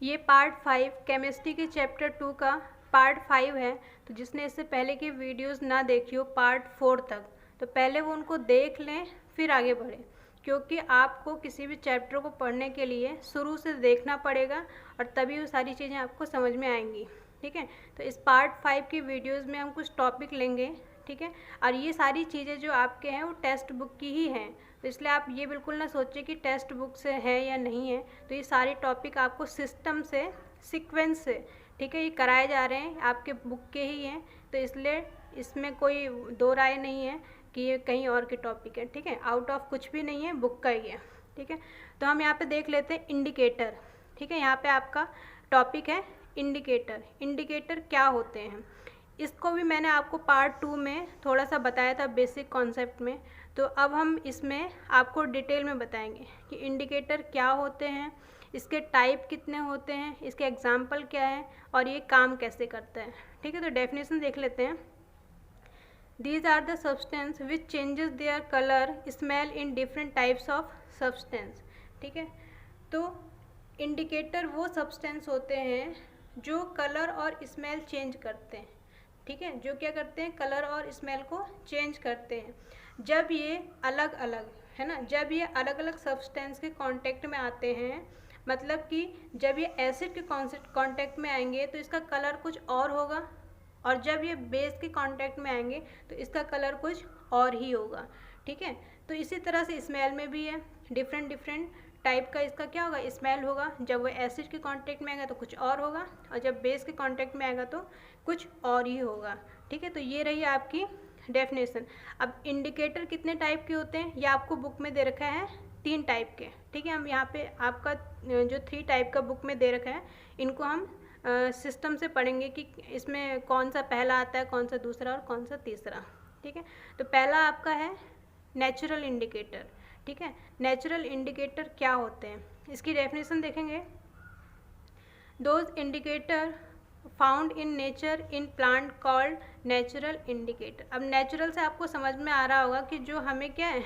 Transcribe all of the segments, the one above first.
ये part 5 chemistry के chapter 2 का पार्ट 5 है। तो जिसने इससे पहले की वीडियोस ना देखी हो पार्ट 4 तक, तो पहले वो उनको देख लें फिर आगे बढ़ें, क्योंकि आपको किसी भी चैप्टर को पढ़ने के लिए शुरू से देखना पड़ेगा और तभी वो सारी चीज़ें आपको समझ में आएंगी। ठीक है, तो इस पार्ट 5 की वीडियोस में हम कुछ टॉपिक लेंगे। ठीक है, और ये सारी चीज़ें जो आपके हैं वो टेक्स्ट बुक की ही हैं, तो इसलिए आप ये बिल्कुल ना सोचें कि टेक्स्ट बुक से है या नहीं है। तो ये सारे टॉपिक आपको सिस्टम से, सीक्वेंस से, ठीक है, ये कराए जा रहे हैं, आपके बुक के ही हैं। तो इसलिए इसमें कोई दो राय नहीं है कि ये कहीं और के टॉपिक है। ठीक है, आउट ऑफ कुछ भी नहीं है, बुक का ही है। ठीक है, तो हम यहाँ पे देख लेते हैं इंडिकेटर। ठीक है, यहाँ पे आपका टॉपिक है इंडिकेटर। इंडिकेटर क्या होते हैं, इसको भी मैंने आपको पार्ट 2 में थोड़ा सा बताया था बेसिक कॉन्सेप्ट में। तो अब हम इसमें आपको डिटेल में बताएंगे कि इंडिकेटर क्या होते हैं, इसके टाइप कितने होते हैं, इसके एग्जाम्पल क्या है और ये काम कैसे करता है। ठीक है, तो डेफिनेशन देख लेते हैं। These are the substance which changes their color, smell in different types of substance। ठीक है, तो इंडिकेटर वो सब्सटेंस होते हैं जो कलर और स्मेल चेंज करते हैं। ठीक है, जो क्या करते हैं, कलर और स्मेल को चेंज करते हैं। जब ये अलग अलग है ना, जब ये अलग अलग सब्सटेंस के कांटेक्ट में आते हैं, मतलब कि जब ये एसिड के कांटेक्ट में आएंगे तो इसका कलर कुछ और होगा, और जब ये बेस के कांटेक्ट में आएंगे तो इसका कलर कुछ और ही होगा। ठीक है, तो इसी तरह से स्मेल में भी है, डिफरेंट डिफरेंट टाइप का इसका क्या होगा, स्मेल होगा। जब वो एसिड के कांटेक्ट में आएगा तो कुछ और होगा, और जब बेस के कांटेक्ट में आएगा तो कुछ और ही होगा। ठीक है, तो ये रही आपकी डेफिनेशन। अब इंडिकेटर कितने टाइप के होते हैं, ये आपको बुक में दे रखा है 3 टाइप के। ठीक है, हम यहाँ पे आपका जो 3 टाइप का बुक में दे रखा है, इनको हम सिस्टम से पढ़ेंगे कि इसमें कौन सा पहला आता है, कौन सा दूसरा और कौन सा तीसरा। ठीक है, तो पहला आपका है नेचुरल इंडिकेटर। ठीक है, नेचुरल इंडिकेटर क्या होते हैं, इसकी डेफिनेशन देखेंगे। Those indicator found in nature in plant called natural indicator. अब नेचुरल से आपको समझ में आ रहा होगा कि जो हमें क्या है,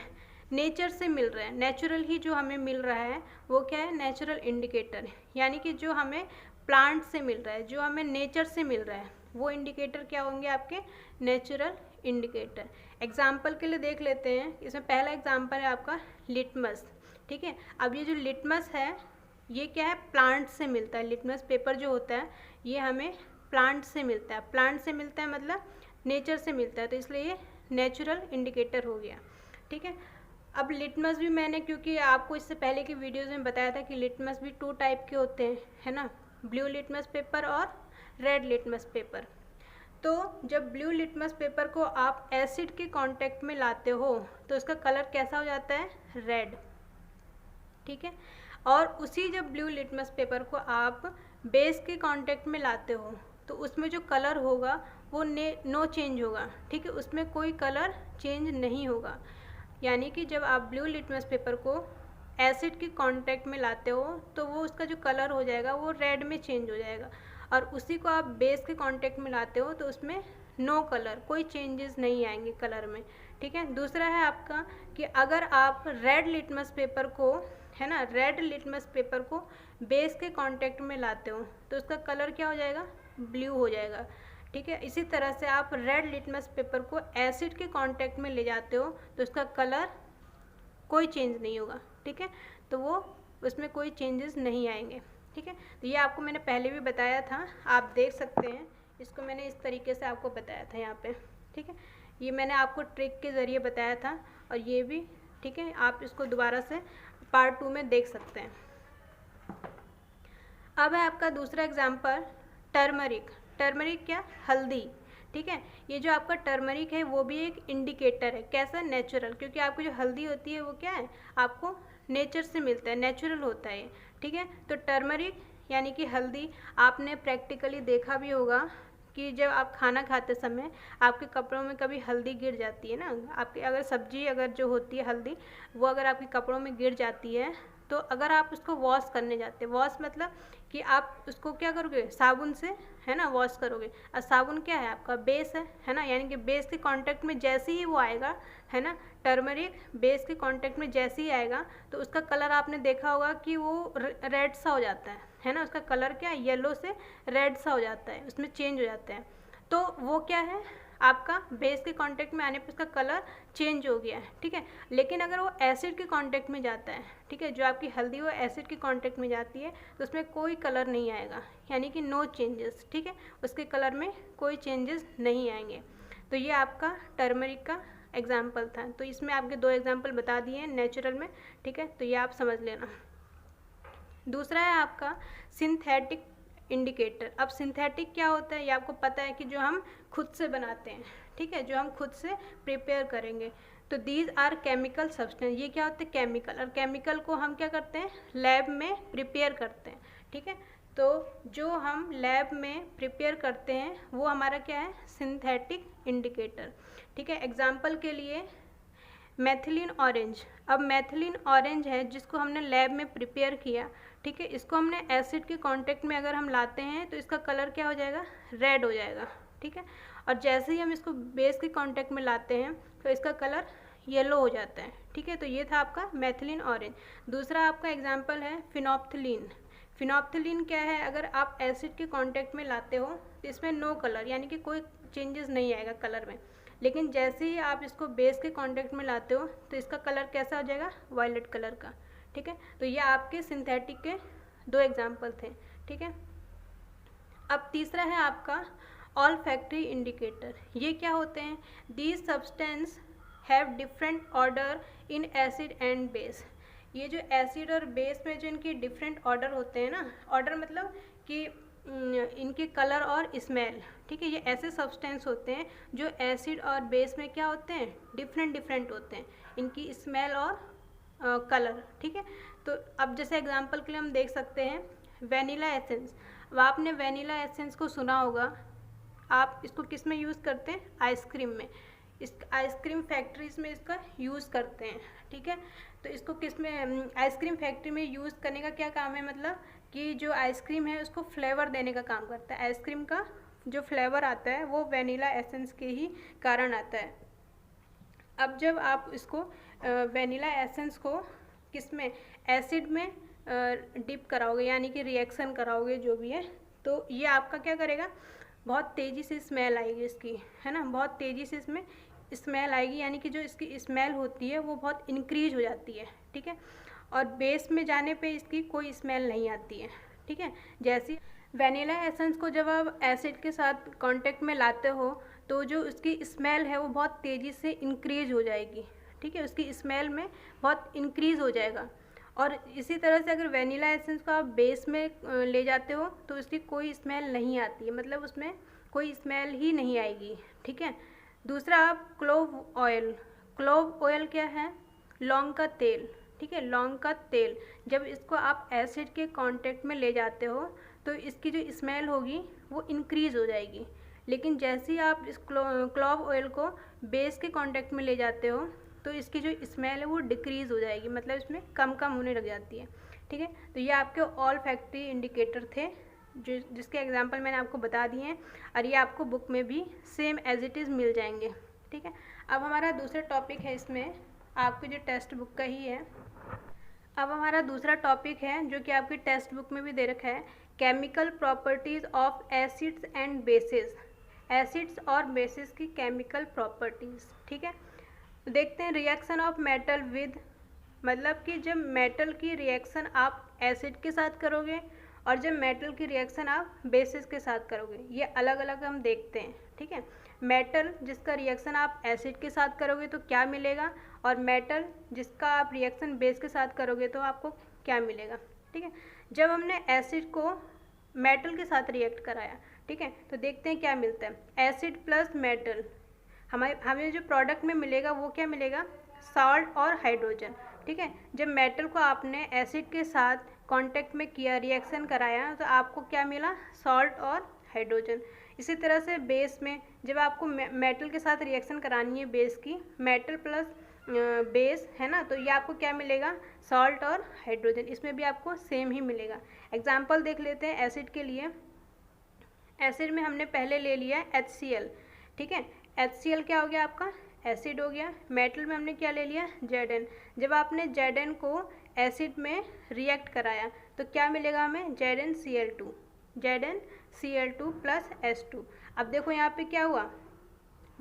नेचर से मिल रहा है, नेचुरल ही जो हमें मिल रहा है वो क्या है, नेचुरल इंडिकेटर। यानी कि जो हमें प्लांट से मिल रहा है, जो हमें नेचर से मिल रहा है, वो इंडिकेटर क्या होंगे आपके, नेचुरल इंडिकेटर। एग्जाम्पल के लिए देख लेते हैं, इसमें पहला एग्जाम्पल है आपका लिटमस। ठीक है, अब ये जो लिटमस है ये क्या है, प्लांट से मिलता है। लिटमस पेपर जो होता है ये हमें प्लांट से मिलता है। प्लांट से मिलता है मतलब नेचर से मिलता है, तो इसलिए ये नेचुरल इंडिकेटर हो गया। ठीक है, अब लिटमस भी मैंने, क्योंकि आपको इससे पहले की वीडियोज़ में बताया था कि लिटमस भी 2 टाइप के होते हैं, है ना, ब्लू लिटमस पेपर और रेड लिटमस पेपर। तो जब ब्लू लिटमस पेपर को आप एसिड के कांटेक्ट में लाते हो तो उसका कलर कैसा हो जाता है, रेड। ठीक है, और उसी जब ब्लू लिटमस पेपर को आप बेस के कांटेक्ट में लाते हो तो उसमें जो कलर होगा वो नो चेंज होगा। ठीक है, उसमें कोई कलर चेंज नहीं होगा। यानी कि जब आप ब्लू लिटमस पेपर को एसिड के कांटेक्ट में लाते हो तो वो उसका जो कलर हो जाएगा वो रेड में चेंज हो जाएगा, और उसी को आप बेस के कांटेक्ट में लाते हो तो उसमें नो कलर, कोई चेंजेस नहीं आएंगे कलर में। ठीक है, दूसरा है आपका कि अगर आप रेड लिटमस पेपर को, है ना, रेड लिटमस पेपर को बेस के कांटेक्ट में लाते हो तो उसका कलर क्या हो जाएगा, ब्लू हो जाएगा। ठीक है, इसी तरह से आप रेड लिटमस पेपर को एसिड के कांटेक्ट में ले जाते हो तो उसका कलर कोई चेंज नहीं होगा। ठीक है, तो वो उसमें कोई चेंजेस नहीं आएंगे। ठीक है, तो ये आपको मैंने पहले भी बताया था, आप देख सकते हैं, इसको मैंने इस तरीके से आपको बताया था यहाँ पे। ठीक है, ये मैंने आपको ट्रिक के ज़रिए बताया था, और ये भी, ठीक है, आप इसको दोबारा से पार्ट 2 में देख सकते हैं। अब है आपका दूसरा एग्जाम्पल टर्मरिक। टर्मरिक क्या, हल्दी। ठीक है, ये जो आपका टर्मरिक है वो भी एक इंडिकेटर है। कैसा, नेचुरल, क्योंकि आपकी जो हल्दी होती है वो क्या है, आपको नेचर से मिलता है, नेचुरल होता है। ठीक है, तो टर्मरिक यानी कि हल्दी, आपने प्रैक्टिकली देखा भी होगा कि जब आप खाना खाते समय आपके कपड़ों में कभी हल्दी गिर जाती है ना, आपके अगर सब्जी अगर जो होती है हल्दी वो अगर आपके कपड़ों में गिर जाती है तो अगर आप उसको वॉश करने जाते हैं, वॉश मतलब कि आप उसको क्या करोगे, साबुन से, है ना, वॉश करोगे। और साबुन क्या है, आपका बेस है ना, यानी कि बेस के कांटेक्ट में जैसे ही वो आएगा, है ना, टर्मरिक बेस के कांटेक्ट में जैसे ही आएगा तो उसका कलर आपने देखा होगा कि वो रेड सा हो जाता है ना, उसका कलर क्या है, येलो से रेड सा हो जाता है, उसमें चेंज हो जाता है। तो वो क्या है, आपका बेस के कांटेक्ट में आने पर उसका कलर चेंज हो गया है, ठीक है। लेकिन अगर वो एसिड के कांटेक्ट में जाता है, ठीक है, जो आपकी हल्दी वो एसिड के कांटेक्ट में जाती है तो उसमें कोई कलर नहीं आएगा, यानी कि नो चेंजेस, ठीक है, उसके कलर में कोई चेंजेस नहीं आएंगे। तो ये आपका टर्मरिक का एग्जाम्पल था। तो इसमें आपके 2 एग्जाम्पल बता दिए हैं नेचुरल में, ठीक है, तो ये आप समझ लेना। दूसरा है आपका सिंथेटिक इंडिकेटर। अब सिंथेटिक क्या होता है, ये आपको पता है कि जो हम खुद से बनाते हैं, ठीक है, जो हम खुद से प्रिपेयर करेंगे। तो दीज आर केमिकल सब्सटेंस, ये क्या होते हैं, केमिकल। और केमिकल को हम क्या करते हैं, लैब में प्रिपेयर करते हैं, ठीक है। तो जो हम लैब में प्रिपेयर करते हैं वो हमारा क्या है, सिंथेटिक इंडिकेटर, ठीक है। एग्जाम्पल के लिए मैथिलीन ऑरेंज। अब मैथिलीन ऑरेंज है जिसको हमने लैब में प्रिपेयर किया, ठीक है, इसको हमने एसिड के कांटेक्ट में अगर हम लाते हैं तो इसका कलर क्या हो जाएगा, रेड हो जाएगा, ठीक है। और जैसे ही हम इसको बेस के कांटेक्ट में लाते हैं तो इसका कलर येलो हो जाता है, ठीक है। तो ये था आपका मैथिलीन ऑरेंज। दूसरा आपका एग्जाम्पल है फिनोप्थलीन। फिनोप्थलीन क्या है, अगर आप एसिड के कांटेक्ट में लाते हो तो इसमें नो कलर, यानी कि कोई चेंजेस नहीं आएगा कलर में। लेकिन जैसे ही आप इसको बेस के कांटेक्ट में लाते हो तो इसका कलर कैसा हो जाएगा, वायलेट कलर का, ठीक है। तो ये आपके सिंथेटिक के 2 एग्जाम्पल थे, ठीक है। अब तीसरा है आपका ऑल्फैक्टरी इंडिकेटर। ये क्या होते हैं, these substance have different order in acid and base. ये जो एसिड और बेस में जो इनके डिफरेंट ऑर्डर होते हैं ना, ऑर्डर मतलब कि इनके कलर और स्मेल, ठीक है, ये ऐसे सब्सटेंस होते हैं जो एसिड और बेस में क्या होते हैं, डिफरेंट होते हैं, इनकी स्मेल और कलर, ठीक है। तो अब जैसे एग्जांपल के लिए हम देख सकते हैं वेनिला एसेंस। अब आपने वेनिला एसेंस को सुना होगा, आप इसको किस में यूज़ करते हैं, आइसक्रीम में, इस आइसक्रीम फैक्ट्रीज में इसका यूज़ करते हैं, ठीक है। तो इसको किस में, आइसक्रीम फैक्ट्री में यूज़ करने का क्या काम है, मतलब कि जो आइसक्रीम है उसको फ्लेवर देने का काम करता है। आइसक्रीम का जो फ्लेवर आता है वो वेनिला एसेंस के ही कारण आता है। अब जब आप इसको वेनिला एसेंस को किस में, एसिड में डिप कराओगे, यानी कि रिएक्शन कराओगे जो भी है, तो ये आपका क्या करेगा, बहुत तेज़ी से स्मेल आएगी इसकी, है ना, बहुत तेज़ी से इसमें स्मेल आएगी, यानी कि जो इसकी स्मेल होती है वो बहुत इंक्रीज हो जाती है, ठीक है। और बेस में जाने पे इसकी कोई स्मेल नहीं आती है, ठीक है। जैसे वेनिला एसेंस को जब आप एसिड के साथ कांटेक्ट में लाते हो तो जो उसकी स्मेल है वो बहुत तेज़ी से इंक्रीज हो जाएगी, ठीक है, उसकी स्मेल में बहुत इंक्रीज हो जाएगा। और इसी तरह से अगर वेनिला एसेंस को आप बेस में ले जाते हो तो उसकी कोई स्मेल नहीं आती है, मतलब उसमें कोई स्मेल ही नहीं आएगी, ठीक है। दूसरा आप क्लोव ऑयल। क्लोव ऑयल क्या है, लौंग का तेल, ठीक है, लौंग का तेल। जब इसको आप एसिड के कांटेक्ट में ले जाते हो तो इसकी जो स्मेल होगी वो इंक्रीज़ हो जाएगी। लेकिन जैसे ही आप इस क्लोव ऑयल को बेस के कांटेक्ट में ले जाते हो तो इसकी जो स्मेल है वो डिक्रीज़ हो जाएगी, मतलब इसमें कम होने लग जाती है, ठीक है। तो ये आपके ऑल्फैक्टरी इंडिकेटर थे जिसके एग्जांपल मैंने आपको बता दिए हैं, और ये आपको बुक में भी सेम एज इट इज़ मिल जाएंगे, ठीक है। अब हमारा दूसरा टॉपिक है, इसमें आपकी जो टेक्स्ट बुक का ही है। अब हमारा दूसरा टॉपिक है जो कि आपकी टेक्स्ट बुक में भी दे रखा है, chemical properties of acids and bases. Acids और बेसिस की केमिकल प्रॉपर्टीज़, ठीक है। देखते हैं रिएक्शन ऑफ मेटल विद, मतलब कि जब मेटल की रिएक्शन आप एसिड के साथ करोगे और जब मेटल की रिएक्शन आप बेसिस के साथ करोगे, ये अलग अलग हम देखते हैं, ठीक है। मेटल जिसका रिएक्शन आप एसिड के साथ करोगे तो क्या मिलेगा, और मेटल जिसका आप रिएक्शन बेस के साथ करोगे तो आपको क्या मिलेगा, ठीक है। जब हमने एसिड को मेटल के साथ रिएक्ट कराया, ठीक है, तो देखते हैं क्या मिलता है। एसिड प्लस मेटल, हमें जो प्रोडक्ट में मिलेगा वो क्या मिलेगा, सॉल्ट और हाइड्रोजन, ठीक है। जब मेटल को आपने एसिड के साथ कांटेक्ट में किया, रिएक्शन कराया, तो आपको क्या मिला, सॉल्ट और हाइड्रोजन। इसी तरह से बेस में जब आपको मेटल के साथ रिएक्शन करानी है बेस की, मेटल प्लस बेस है ना, तो ये आपको क्या मिलेगा, सॉल्ट और हाइड्रोजन, इसमें भी आपको सेम ही मिलेगा। एग्जाम्पल देख लेते हैं एसिड के लिए। एसिड में हमने पहले ले लिया HCl, ठीक है, HCl क्या हो गया आपका, एसिड हो गया। मेटल में हमने क्या ले लिया, Zn। जब आपने Zn को एसिड में रिएक्ट कराया तो क्या मिलेगा हमें, ZnCl2, ZnCl2 प्लस H2। अब देखो यहाँ पे क्या हुआ,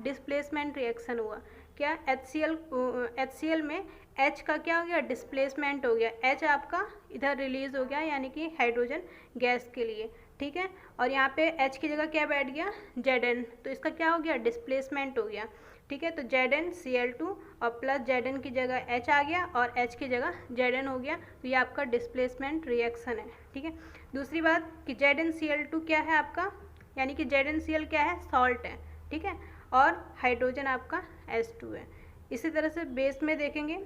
डिस्प्लेसमेंट रिएक्शन हुआ। क्या, HCl में H का क्या हो गया, डिस्प्लेसमेंट हो गया, H आपका इधर रिलीज हो गया, यानी कि हाइड्रोजन गैस के लिए, ठीक है। और यहाँ पे H की जगह क्या बैठ गया, Zn, तो इसका क्या हो गया, डिस्प्लेसमेंट हो गया, ठीक है। तो ZnCl2 और प्लस Zn की जगह H आ गया और H की जगह Zn हो गया, तो ये आपका डिस्प्लेसमेंट रिएक्शन है, ठीक है। दूसरी बात कि ZnCl2 क्या है आपका, यानी कि ZnCl क्या है, सॉल्ट है, ठीक है, और हाइड्रोजन आपका H2 है। इसी तरह से बेस में देखेंगे,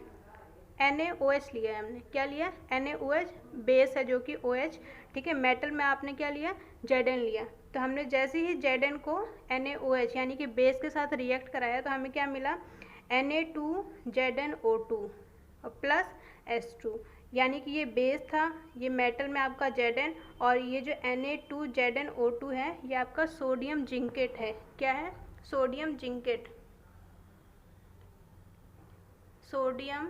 NaOH लिया है हमने, क्या लिया, NaOH बेस है जो कि OH, ठीक है। मेटल में आपने क्या लिया, Zn लिया, तो हमने जैसे ही Zn को NaOH यानी कि बेस के साथ रिएक्ट कराया तो हमें क्या मिला, Na2ZnO2 और प्लस H2, यानी कि ये बेस था, ये मेटल में आपका Zn, और ये जो Na2ZnO2 है ये आपका सोडियम जिंकेट है। क्या है, सोडियम जिंकेट, सोडियम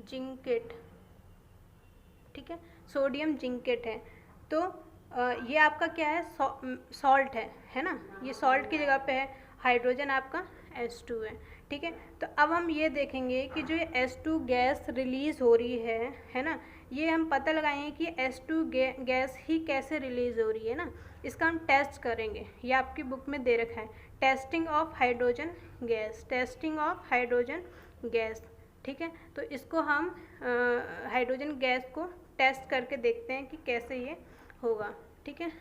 जिंकेट, ठीक है, सोडियम जिंकेट है। तो ये आपका क्या है, सॉल्ट है ना, ये सॉल्ट की जगह पे है, हाइड्रोजन आपका H2 है, ठीक है। तो अब हम ये देखेंगे कि जो ये H2 गैस रिलीज़ हो रही है ना, ये हम पता लगाएंगे कि H2 गैस ही कैसे रिलीज़ हो रही है ना, इसका हम टेस्ट करेंगे। ये आपकी बुक में दे रखा है, testing of hydrogen gas, testing of hydrogen gas, ठीक है। तो इसको हम हाइड्रोजन गैस को टेस्ट करके देखते हैं कि कैसे ये होगा, ठीक है।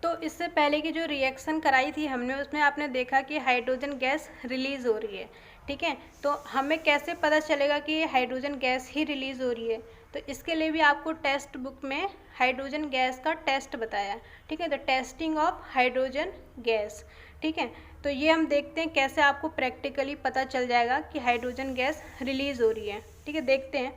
तो इससे पहले की जो रिएक्शन कराई थी हमने, उसमें आपने देखा कि हाइड्रोजन गैस रिलीज़ हो रही है, ठीक है। तो हमें कैसे पता चलेगा कि ये हाइड्रोजन गैस ही रिलीज़ हो रही है, तो इसके लिए भी आपको टेक्स्ट बुक में हाइड्रोजन गैस का टेस्ट बताया, ठीक है, the testing of hydrogen gas, ठीक है। तो ये हम देखते हैं कैसे आपको प्रैक्टिकली पता चल जाएगा कि हाइड्रोजन गैस रिलीज़ हो रही है, ठीक है। देखते हैं,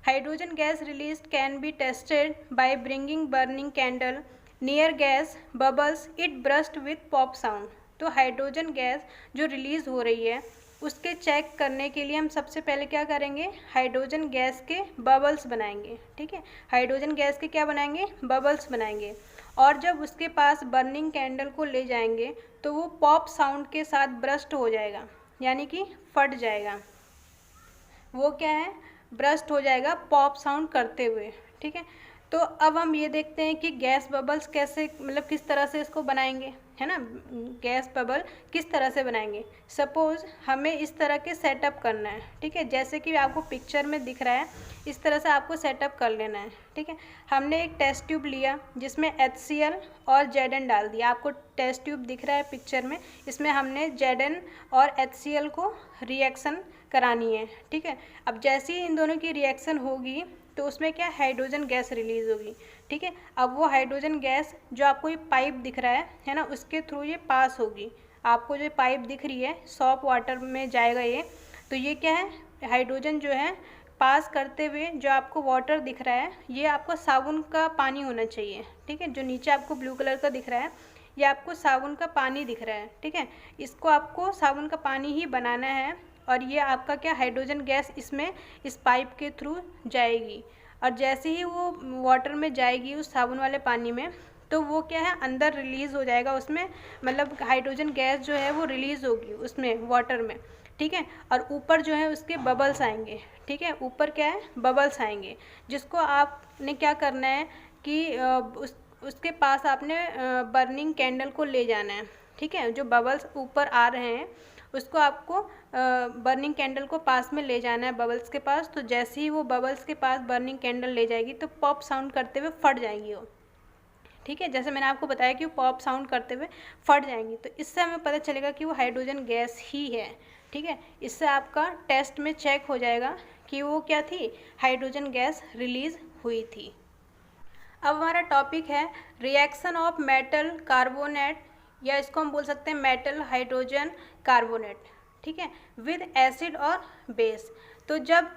hydrogen gas release can be tested by bringing burning candle near gas bubbles, it burst with pop sound. तो हाइड्रोजन गैस जो रिलीज़ हो रही है उसके चेक करने के लिए हम सबसे पहले क्या करेंगे, हाइड्रोजन गैस के बबल्स बनाएंगे, ठीक है, हाइड्रोजन गैस के क्या बनाएंगे, बबल्स बनाएंगे। और जब उसके पास बर्निंग कैंडल को ले जाएंगे तो वो पॉप साउंड के साथ ब्रस्ट हो जाएगा, यानी कि फट जाएगा, वो क्या है, ब्रस्ट हो जाएगा पॉप साउंड करते हुए, ठीक है। तो अब हम ये देखते हैं कि गैस बबल्स कैसे, मतलब किस तरह से इसको बनाएंगे, है ना, गैस बबल किस तरह से बनाएंगे। सपोज़ हमें इस तरह के सेटअप करना है, ठीक है, जैसे कि आपको पिक्चर में दिख रहा है, इस तरह से आपको सेटअप कर लेना है, ठीक है। हमने एक टेस्ट ट्यूब लिया जिसमें HCl और Zn डाल दिया, आपको टेस्ट ट्यूब दिख रहा है पिक्चर में, इसमें हमने Zn और HCl को रिएक्शन करानी है, ठीक है। अब जैसे ही इन दोनों की रिएक्शन होगी तो उसमें क्या, हाइड्रोजन गैस रिलीज़ होगी, ठीक है। अब वो हाइड्रोजन गैस जो आपको ये पाइप दिख रहा है ना, उसके थ्रू ये पास होगी, आपको जो पाइप दिख रही है सॉप वाटर में जाएगा ये, तो ये क्या है, हाइड्रोजन जो है पास करते हुए जो आपको वाटर दिख रहा है ये आपको साबुन का पानी होना चाहिए, ठीक है। जो नीचे आपको ब्लू कलर का दिख रहा है ये आपको साबुन का पानी दिख रहा है, ठीक है। इसको आपको साबुन का पानी ही बनाना है और ये आपका क्या, हाइड्रोजन गैस इसमें इस पाइप के थ्रू जाएगी, और जैसे ही वो वाटर में जाएगी उस साबुन वाले पानी में, तो वो क्या है, अंदर रिलीज़ हो जाएगा उसमें, मतलब हाइड्रोजन गैस जो है वो रिलीज़ होगी उसमें वाटर में, ठीक है। और ऊपर जो है उसके बबल्स आएंगे, ठीक है, ऊपर क्या है, बबल्स आएंगे, जिसको आपने क्या करना है कि उसके पास आपने बर्निंग कैंडल को ले जाना है, ठीक है। जो बबल्स ऊपर आ रहे हैं उसको आपको बर्निंग कैंडल को पास में ले जाना है बबल्स के पास, तो जैसे ही वो बबल्स के पास बर्निंग कैंडल ले जाएगी तो पॉप साउंड करते हुए फट जाएंगी वो, ठीक है, जैसे मैंने आपको बताया कि वो पॉप साउंड करते हुए फट जाएंगी। तो इससे हमें पता चलेगा कि वो हाइड्रोजन गैस ही है, ठीक है। इससे आपका टेस्ट में चेक हो जाएगा कि वो क्या थी, हाइड्रोजन गैस रिलीज़ हुई थी। अब हमारा टॉपिक है रिएक्शन ऑफ मेटल कार्बोनेट, या इसको हम बोल सकते हैं मेटल हाइड्रोजन कार्बोनेट, ठीक है, विद एसिड और बेस। तो जब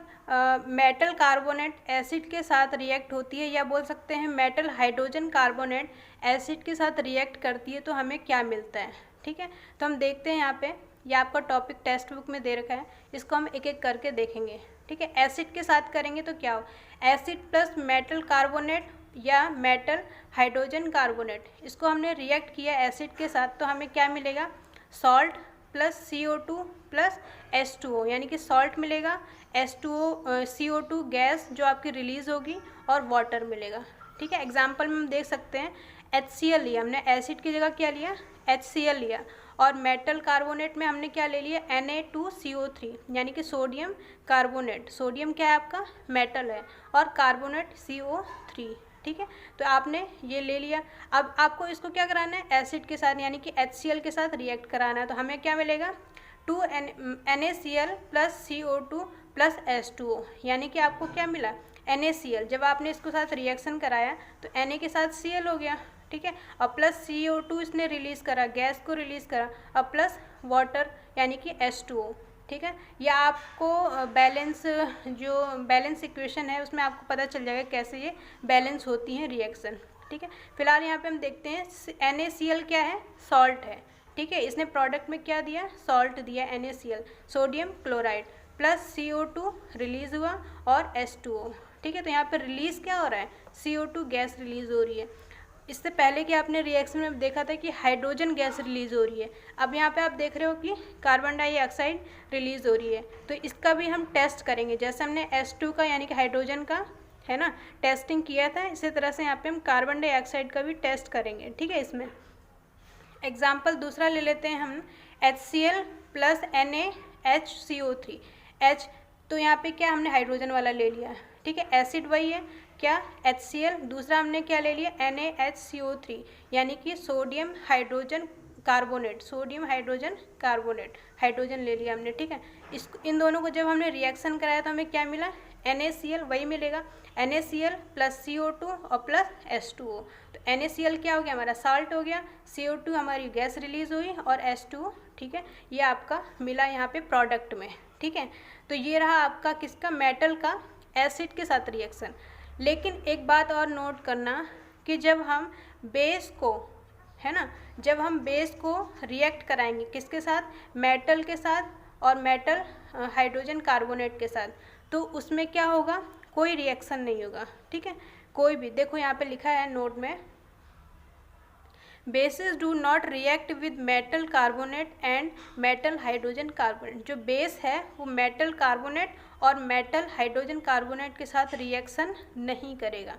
मेटल कार्बोनेट एसिड के साथ रिएक्ट होती है, या बोल सकते हैं मेटल हाइड्रोजन कार्बोनेट एसिड के साथ रिएक्ट करती है, तो हमें क्या मिलता है। ठीक है, तो हम देखते हैं यहाँ पे, ये आपका टॉपिक टेक्स्ट बुक में दे रखा है, इसको हम एक एक करके देखेंगे। ठीक है, एसिड के साथ करेंगे तो क्या हो, एसिड प्लस मेटल कार्बोनेट या मेटल हाइड्रोजन कार्बोनेट, इसको हमने रिएक्ट किया एसिड के साथ, तो हमें क्या मिलेगा, salt plus CO2 plus H2O, यानी कि सॉल्ट मिलेगा, H2O CO2 गैस जो आपकी रिलीज़ होगी, और वाटर मिलेगा। ठीक है, एग्जाम्पल में हम देख सकते हैं HCl लिया हमने, एसिड की जगह क्या लिया, HCl लिया, और मेटल कार्बोनेट में हमने क्या ले लिया, Na2CO3, यानी कि सोडियम कार्बोनेट। सोडियम क्या है आपका, मेटल है, और कार्बोनेट CO3। ठीक है, तो आपने ये ले लिया। अब आपको इसको क्या कराना है, एसिड के साथ यानी कि HCl के साथ रिएक्ट कराना है, तो हमें क्या मिलेगा, 2NaCl plus CO2 plus H2O, यानी कि आपको क्या मिला, NaCl। जब आपने इसको साथ रिएक्शन कराया तो Na के साथ Cl हो गया। ठीक है, और प्लस CO2 इसने रिलीज़ करा, गैस को रिलीज़ करा, और प्लस वाटर यानी कि H2O। ठीक है, या आपको बैलेंस, जो बैलेंस इक्वेशन है उसमें आपको पता चल जाएगा कैसे ये बैलेंस होती हैं रिएक्शन। ठीक है, फिलहाल यहाँ पे हम देखते हैं NaCl क्या है, सॉल्ट है। ठीक है, इसने प्रोडक्ट में क्या दिया, सॉल्ट दिया, NaCl sodium chloride, plus CO2 release हुआ, और H2O। ठीक है, तो यहाँ पर रिलीज़ क्या हो रहा है, CO2 गैस रिलीज़ हो रही है। इससे पहले कि आपने रिएक्शन में देखा था कि हाइड्रोजन गैस रिलीज़ हो रही है, अब यहाँ पे आप देख रहे हो कि कार्बन डाइऑक्साइड रिलीज़ हो रही है। तो इसका भी हम टेस्ट करेंगे, जैसे हमने H2 का यानी कि हाइड्रोजन का है ना टेस्टिंग किया था, इसी तरह से यहाँ पे हम कार्बन डाइऑक्साइड का भी टेस्ट करेंगे। ठीक है, इसमें एग्जाम्पल दूसरा ले लेते हैं हम, HCl प्लस NaHCO3 H, तो यहाँ पे क्या हमने हाइड्रोजन वाला ले लिया। ठीक है, एसिड वही है क्या, HCl, दूसरा हमने क्या ले लिया, NaHCO3, यानी कि sodium hydrogen carbonate, sodium hydrogen carbonate, hydrogen ले लिया हमने। ठीक है, इन दोनों को जब हमने रिएक्शन कराया तो हमें क्या मिला, NaCl वही मिलेगा, NaCl प्लस CO2 और प्लस H2O। तो NaCl क्या हो गया, हमारा साल्ट हो गया, CO2 हमारी गैस रिलीज़ हुई, और H2O। ठीक है, ये आपका मिला यहाँ पे प्रोडक्ट में। ठीक है, तो ये रहा आपका किसका, मेटल का एसिड के साथ रिएक्शन। लेकिन एक बात और नोट करना कि जब हम बेस को, है ना, जब हम बेस को रिएक्ट कराएंगे किसके साथ, मेटल के साथ और मेटल हाइड्रोजन कार्बोनेट के साथ, तो उसमें क्या होगा, कोई रिएक्शन नहीं होगा। ठीक है, कोई भी, देखो यहाँ पे लिखा है नोट में, bases do not react with metal carbonate and metal hydrogen carbonate. जो बेस है वो मेटल कार्बोनेट और मेटल हाइड्रोजन कार्बोनेट के साथ रिएक्शन नहीं करेगा,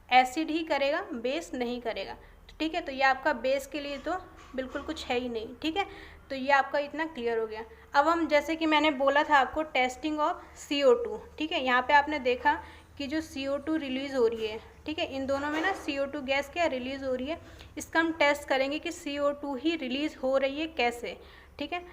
एसिड ही करेगा, बेस नहीं करेगा। ठीक है, तो ये आपका बेस के लिए तो बिल्कुल कुछ है ही नहीं। ठीक है, तो ये आपका इतना क्लियर हो गया। अब हम, जैसे कि मैंने बोला था आपको, टेस्टिंग ऑफ CO2। ठीक है, यहाँ पे आपने देखा कि जो CO2 रिलीज़ हो रही है, ठीक है, इन दोनों में ना CO2 गैस क्या रिलीज़ हो रही है, इसका हम टेस्ट करेंगे कि CO2 ही रिलीज़ हो रही है कैसे। ठीक है,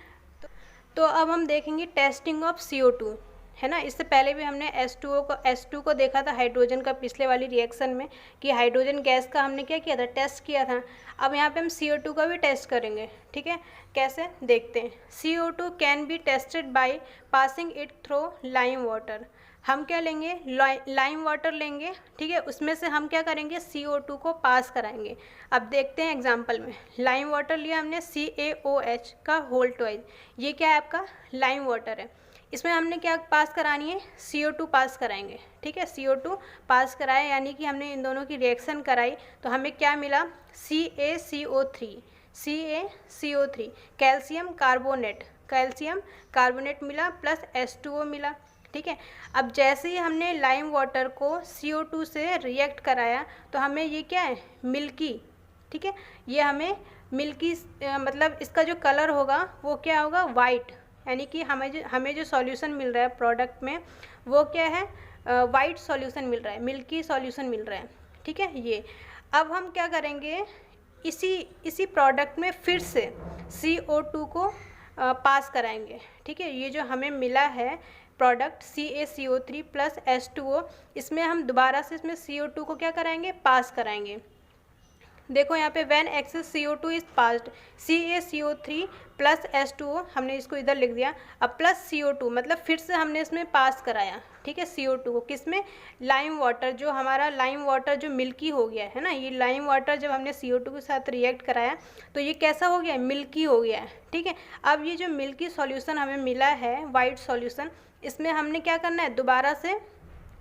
तो अब हम देखेंगे टेस्टिंग ऑफ CO2, है ना। इससे पहले भी हमने H2 को देखा था हाइड्रोजन का, पिछले वाली रिएक्शन में, कि हाइड्रोजन गैस का हमने क्या किया था, टेस्ट किया था। अब यहाँ पे हम CO2 का भी टेस्ट करेंगे। ठीक है, कैसे देखते हैं। CO2 can be tested by passing it through lime water. हम क्या लेंगे, लाइम वाटर लेंगे। ठीक है, उसमें से हम क्या करेंगे, CO2 को पास कराएंगे। अब देखते हैं एग्जाम्पल में, लाइम वाटर लिया हमने CaOH का होल ट्वाइस, ये क्या है आपका, लाइम वाटर है। इसमें हमने क्या पास करानी है, CO2 पास कराएंगे। ठीक है, CO2 पास कराए, यानी कि हमने इन दोनों की रिएक्शन कराई, तो हमें क्या मिला, CaCO3 कैल्शियम कार्बोनेट मिला, प्लस H2O मिला। ठीक है, अब जैसे ही हमने लाइम वाटर को CO2 से रिएक्ट कराया तो हमें ये क्या है, मिल्की। ठीक है, ये हमें मिल्की, मतलब इसका जो कलर होगा वो क्या होगा, वाइट, यानी कि हमें जो सॉल्यूशन मिल रहा है प्रोडक्ट में वो क्या है, वाइट सॉल्यूशन मिल रहा है, मिल्की सॉल्यूशन मिल रहा है। ठीक है, ये अब हम क्या करेंगे, इसी प्रोडक्ट में फिर से CO2 को पास कराएंगे। ठीक है, ये जो हमें मिला है प्रोडक्ट CaCO3 प्लस H2O, इसमें हम दोबारा से इसमें CO2 को क्या कराएंगे, पास कराएंगे। देखो यहाँ पे when excess CO2 is passed, CaCO3 plus H2O, हमने इसको इधर लिख दिया। अब प्लस CO2 मतलब फिर से हमने इसमें पास कराया, ठीक है, CO2 को किसमें, लाइम वाटर, जो हमारा लाइम वाटर जो मिल्की हो गया है ना, ये लाइम वाटर जब हमने CO2 के साथ रिएक्ट कराया तो ये कैसा हो गया, मिल्की हो गया है, ठीक है। अब ये जो मिल्की सॉल्यूशन हमें मिला है, वाइट सॉल्यूशन, इसमें हमने क्या करना है, दोबारा से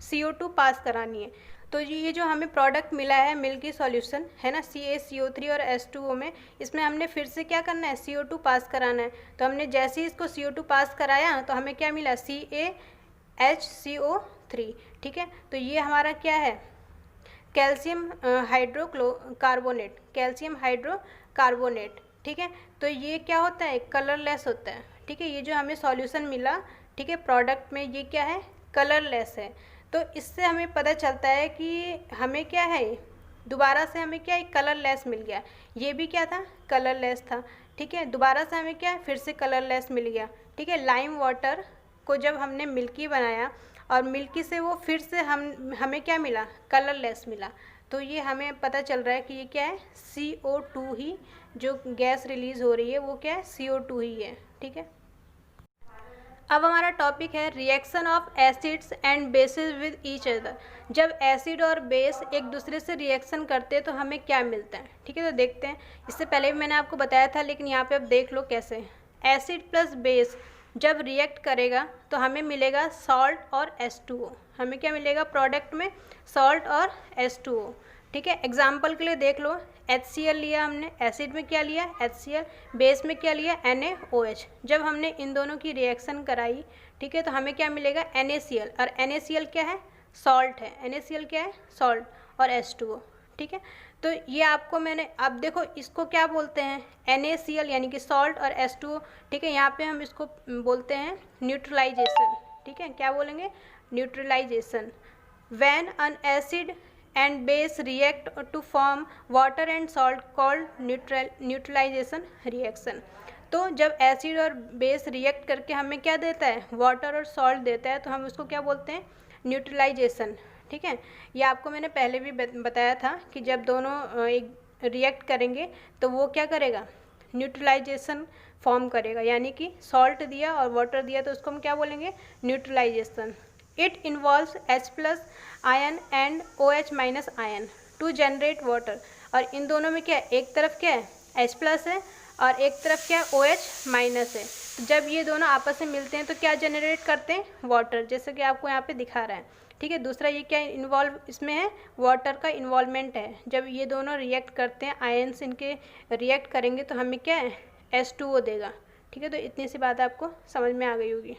CO2 पास करानी है। तो ये जो हमें प्रोडक्ट मिला है मिल्की सॉल्यूशन है ना, CaCO3 और H2O में, इसमें हमने फिर से क्या करना है, CO2 पास कराना है। तो हमने जैसे ही इसको CO2 पास कराया तो हमें क्या मिला, CaHCO3, ठीक है। तो ये हमारा क्या है, कैल्शियम हाइड्रोकार्बोनेट, कैल्शियम हाइड्रोकार्बोनेट, ठीक है। तो ये क्या होता है, कलरलेस होता है, ठीक है। ये जो हमें सॉल्यूशन मिला, ठीक है, प्रोडक्ट में, ये क्या है, कलरलेस है। तो इससे हमें पता चलता है कि हमें क्या है, दोबारा से हमें क्या, एक कलरलेस मिल गया। ये भी क्या था, कलरलेस था, ठीक है। दोबारा से हमें क्या है, फिर से कलरलेस मिल गया, ठीक है। लाइम वाटर को जब हमने मिल्की बनाया और मिल्की से वो फिर से हमें क्या मिला, कलरलेस मिला। तो ये हमें पता चल रहा है कि ये क्या है, CO2 ही, जो गैस रिलीज़ हो रही है वो क्या है, CO2 ही है, ठीक है। अब हमारा टॉपिक है reaction of acids and bases with each other. जब एसिड और बेस एक दूसरे से रिएक्शन करते हैं तो हमें क्या मिलता है, ठीक है। तो देखते हैं, इससे पहले भी मैंने आपको बताया था, लेकिन यहाँ पे अब देख लो कैसे। एसिड प्लस बेस जब रिएक्ट करेगा तो हमें मिलेगा सॉल्ट और H2O। हमें क्या मिलेगा प्रोडक्ट में, सॉल्ट और H2O, ठीक है। एग्जाम्पल के लिए देख लो, HCl लिया हमने, एसिड में क्या लिया, HCl, बेस में क्या लिया, NaOH। जब हमने इन दोनों की रिएक्शन कराई, ठीक है, तो हमें क्या मिलेगा, NaCl, और NaCl क्या है, सॉल्ट है, NaCl क्या है, सॉल्ट, और H2O, ठीक है। तो ये आपको मैंने, अब देखो इसको क्या बोलते हैं, NaCl यानी कि सॉल्ट और H2O, ठीक है। यहाँ पे हम इसको बोलते हैं न्यूट्रलाइजेशन, ठीक है। क्या बोलेंगे, neutralisation. When an acid and base react to form water and salt called neutralisation reaction. तो जब एसिड और बेस रिएक्ट करके हमें क्या देता है, वाटर और सॉल्ट देता है, तो हम उसको क्या बोलते हैं, न्यूट्रलाइजेशन, ठीक है। ये आपको मैंने पहले भी बताया था कि जब दोनों एक रिएक्ट करेंगे तो वो क्या करेगा, न्यूट्रलाइजेशन फॉर्म करेगा, यानी कि सॉल्ट दिया और वाटर दिया तो उसको हम क्या बोलेंगे, neutralisation. It involves H+ ion and OH- ion to generate water. और इन दोनों में क्या है, एक तरफ क्या है, H+ है और एक तरफ क्या है, OH- है। तो जब ये दोनों आपस में मिलते हैं तो क्या जनरेट करते हैं, वाटर, जैसे कि आपको यहाँ पे दिखा रहा है, ठीक है। दूसरा ये क्या इन्वॉल्व इसमें है, वाटर का इन्वॉल्वमेंट है। जब ये दोनों रिएक्ट करते हैं, आयन्स इनके रिएक्ट करेंगे तो हमें क्या है, H2O देगा, ठीक है। तो इतनी सी बात आपको समझ में आ गई होगी।